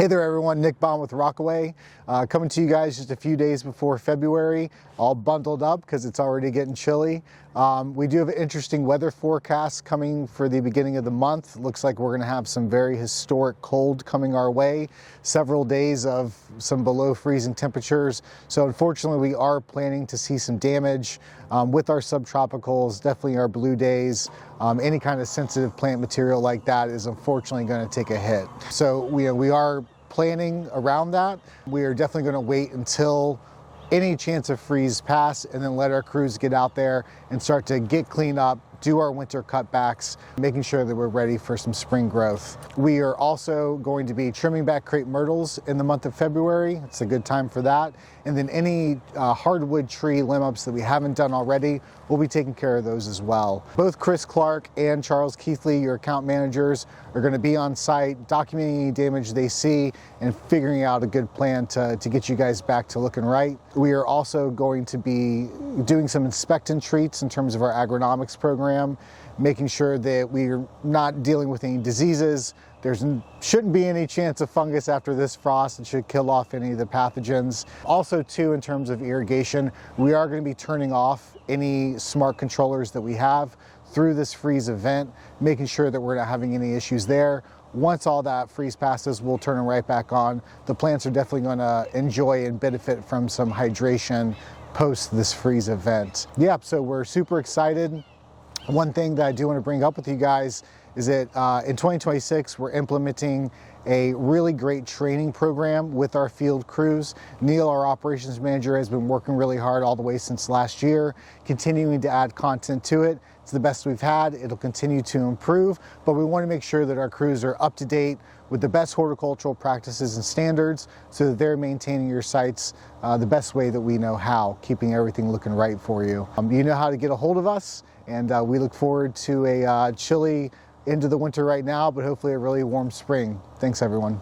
Hey there everyone, Nick Baum with Rockaway, coming to you guys just a few days before February, all bundled up because it's already getting chilly. We do have an interesting weather forecast coming for the beginning of the month. Looks like we're going to have some very historic cold coming our way, several days of some below freezing temperatures. So unfortunately we are planning to see some damage with our subtropicals, definitely our blue days. Any kind of sensitive plant material like that is unfortunately going to take a hit. So we are planning around that. We are definitely going to wait until any chance of freeze pass and then let our crews get out there and start to get cleaned up, do our winter cutbacks, making sure that we're ready for some spring growth. We are also going to be trimming back crepe myrtles in the month of February. It's a good time for that. And then any hardwood tree limb ups that we haven't done already, we'll be taking care of those as well. Both Chris Clark and Charles Keithley, your account managers, are going to be on site documenting any damage they see and figuring out a good plan to get you guys back to looking right. We are also going to be doing some inspect and treats in terms of our Agronomics program, making sure that we're not dealing with any diseases. There shouldn't be any chance of fungus after this frost. It should kill off any of the pathogens. Also too, in terms of irrigation, we are going to be turning off any smart controllers that we have through this freeze event, making sure that we're not having any issues there. Once all that freeze passes, we'll turn them right back on. The plants are definitely going to enjoy and benefit from some hydration post this freeze event. Yeah, so we're super excited. One thing that I do want to bring up with you guys is that in 2026, we're implementing a really great training program with our field crews. Neil, our operations manager, has been working really hard all the way since last year, continuing to add content to it. It's the best we've had. It'll continue to improve, but we want to make sure that our crews are up to date with the best horticultural practices and standards so that they're maintaining your sites the best way that we know how, keeping everything looking right for you. You know how to get a hold of us, and we look forward to a chilly into the winter right now, but hopefully a really warm spring. Thanks everyone.